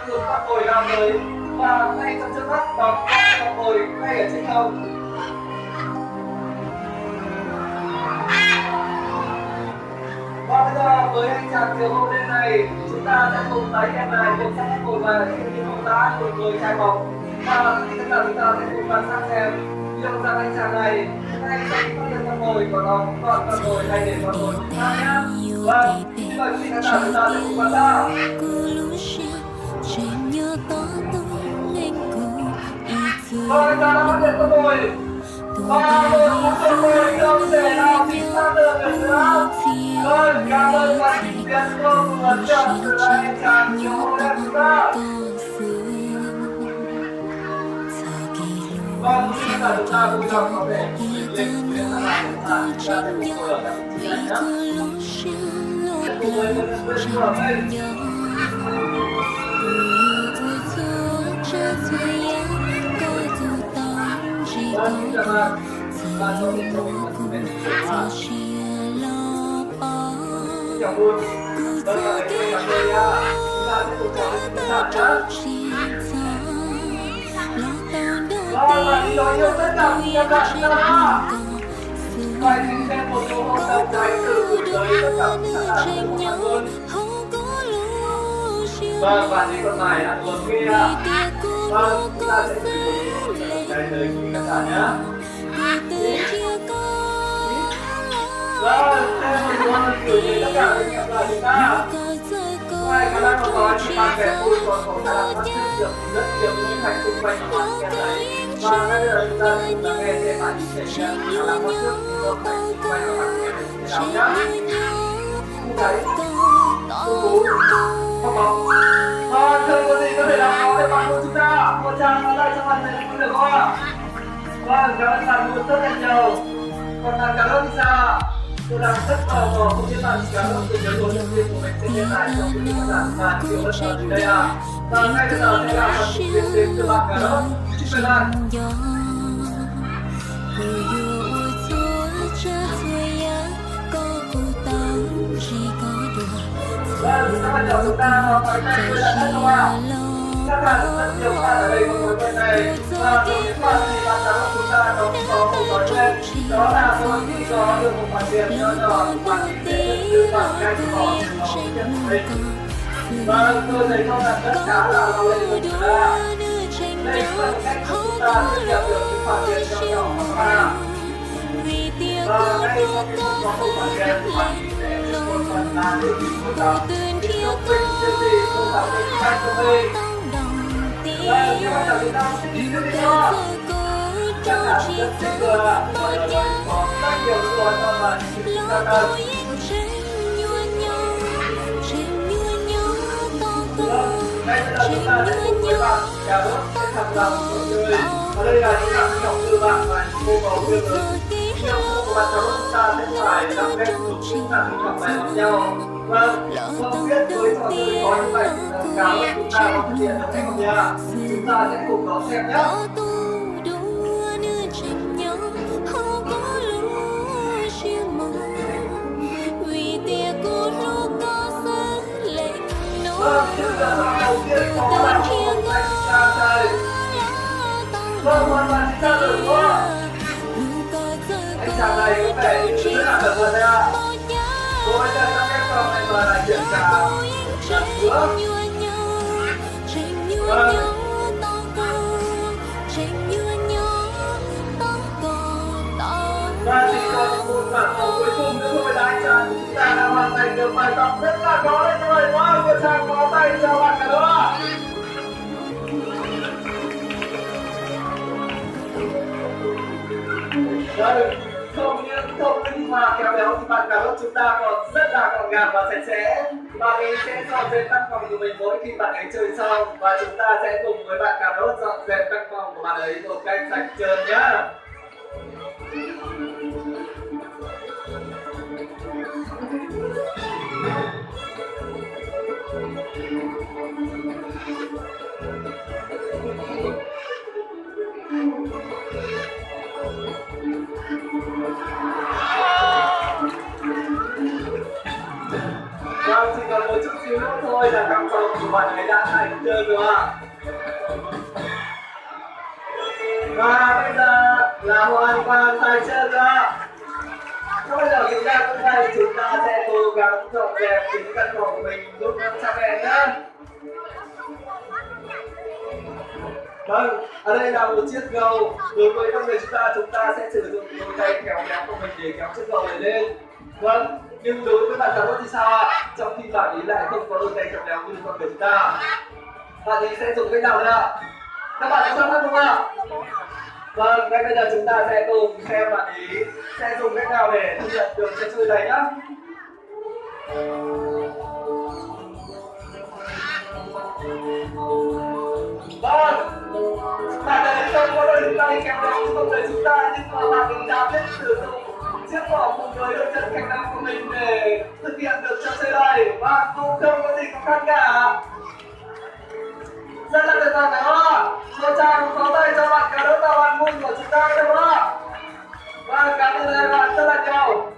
được con mồi lao tới và ngay trong trước mắt đón con mồi ngay ở trên đầu. Và bây giờ với anh chàng thiếu hậu đen này, chúng ta sẽ cùng tái hiện lại việc sắp ngồi và những công tác của người trai bóng. Và tất cả chúng ta sẽ cùng quan sát xem liệu rằng anh chàng này hay sẽ phát hiện con mồi của nó còn con mồi hay để con mồi chúng ta nhé. Vâng, như vậy quý khán giả chúng ta sẽ cùng quan sát. Vâng, anh ta đã phát hiện con mồi. Và một con mồi không thể nào chính xác được nữa. Vâng, cảm ơn các thành viên không và chọn từ anh chàng thiếu hậu đen chúng ta. Vâng, tất cả chúng ta vui lòng có thể lên tuyến là lại chúng ta sẽ cùng ngồi ở các vị trí này nhé. Cùng với một nhân viên của mình. Vâng, xin cảm ơn. Và cho mình một bên chào buồn. Vâng, là cái kênh bạn đây nha. Chúng ta sẽ cùng chào với các bạn nhé. Vâng, và xin chào yêu tất cả các bạn chúng ta. Vậy thì xem một số hoạt động của anh Tử gửi tới tất cả các bạn của bạn luôn. Vâng, và những con này ăn uống kia. Vâng, chúng ta sẽ cùng đây tới các bạn nhé. Vâng, xem một số hoạt động gửi tới tất cả các bạn chúng ta. Ngoài khả năng có những bạn trẻ vui còn có khả năng phát triển được rất nhiều những thành xung quanh của bạn kia đấy. Và ngay bây giờ chúng ta cùng lắng nghe xem bạn sẽ khả năng phát triển một thành xung quanh của bạn kia thế nào nhá. Như đấy, công bố, không bóng. Thưa quý vị có thể làm có để bạn của chúng ta. Một tràng vào đây cho bạn này cũng được không ạ? Vâng, cảm ơn bạn rất là nhiều. Còn bạn cảm ơn thì sao? Tôi đang rất tò mò không biết bạn cảm ơn từ cái số nhân viên của mình sẽ hiện tại trong cái thời gian mà nhiều bất ngờ gì đây ạ. Và ngay bây giờ sẽ là phần thực hiện đến từ bạn cảm ơn. Xin mời bạn. Vâng, các bạn nhỏ chúng ta có cái này là hết không ạ? Các bạn rất nhiều bạn ở đây có mối quen này. Và đối với bạn thì bạn cảm ơn chúng ta có một nói quen. Đó là mỗi khi có được một khoản tiền nhỏ nhỏ bạn sẽ tự bạn cách bỏ tiền vào tiền của mình. Và tôi thấy không là tất cả làเราlên của chúng ta. Đây cũng là một cách của chúng ta tiết kiệm được những khoản tiền nhỏ nhỏ của chúng ta. Và ngay sau khi không có một khoản tiền thì bạn sẽ được một phần là để mình mua sắm. Thì thông minh chuyện gì mua sắm để cách cho mình. Và như vậy là chúng ta sẽ đi tiếp đi thôi. Chắc là rất thích rồi ạ. Và có rất nhiều người cho bạn chúng ta cần. Ngay bây giờ chúng ta sẽ cùng với bạn cà rốt sẽ thăm lòng của người. Ở đây là những cảm nhận từ bạn và những cô bầu yêu lớn. Nhiều cô của bạn cà rốt chúng ta sẽ phải đăng lên cùng chúng ta cùng chọn bài hợp nhau. Vâng, không biết với trò chơi có những bài cà rốt chúng ta có thực hiện được hay không nhá. Chúng ta sẽ cùng đón xem nhé. Vâng, bây giờ là đầu tiên có là một anh chàng này. Vâng, hoàn toàn chính xác rồi đúng không ạ? Anh chàng này có vẻ như rất là cẩn thận đấy ạ. Cô ấy đang trong cái phòng này mà lại kiểm tra lần nữa. Vâng. Và chỉ còn một phản hồi cuối cùng nữa thôi là anh chàng chúng ta đã hoàn thành được bài tập rất là khó đấy các bạn. Wow, một tràng có tay chào bạn cả đó. Đây, không những thông minh mà khéo léo thì bạn cà rốt chúng ta còn rất là gọn gàng và sạch sẽ. Bạn ấy sẽ dọn dẹp căn phòng của mình mỗi khi bạn ấy chơi xong. Và chúng ta sẽ cùng với bạn cà rốt dọn dẹp căn phòng của bạn ấy một cách sạch trơn nhá. Vâng, chỉ còn một chút xíu nữa thôi là căn phòng của bạn ấy đã đã thành chưa chưa? Và bây giờ là hoàn toàn thành chưa chưa? Bây giờ chúng ta cũng đây, chúng ta sẽ cố gắng dọn dẹp chính căn phòng của mình giúp cho các em nhé. Vâng, ở đây là một chiếc gầu. Đối với con người chúng ta sẽ sử dụng đôi tay kéo kéo của mình để kéo chiếc gầu này lên. Vâng, nhưng đối với bạn Charlotte thì sao ạ? Trong khi bạn ấy lại không có đôi tay kéo kéo như con người chúng ta, bạn ấy sẽ dùng cách nào đây ạ? Các bạn có sẵn sàng không ạ? Vâng, ngay bây giờ chúng ta sẽ cùng xem bạn ấy sẽ dùng cách nào để thực hiện được trò chơi này nhá. Vâng, bạn ấy không có đôi tay kéo kéo như con người chúng ta, nhưng mà bạn ấy đã biết sử dụng chiếc vỏ cùng với đôi chân cánh tay của mình để thực hiện được trò chơi này và cũng không có gì khó khăn cả. Rất là tuyệt vời phải không ạ? Một tràng pháo tay cho bạn cả đỡ tàu ăn vui của chúng ta được không ạ? Và cảm ơn các bạn rất là nhiều.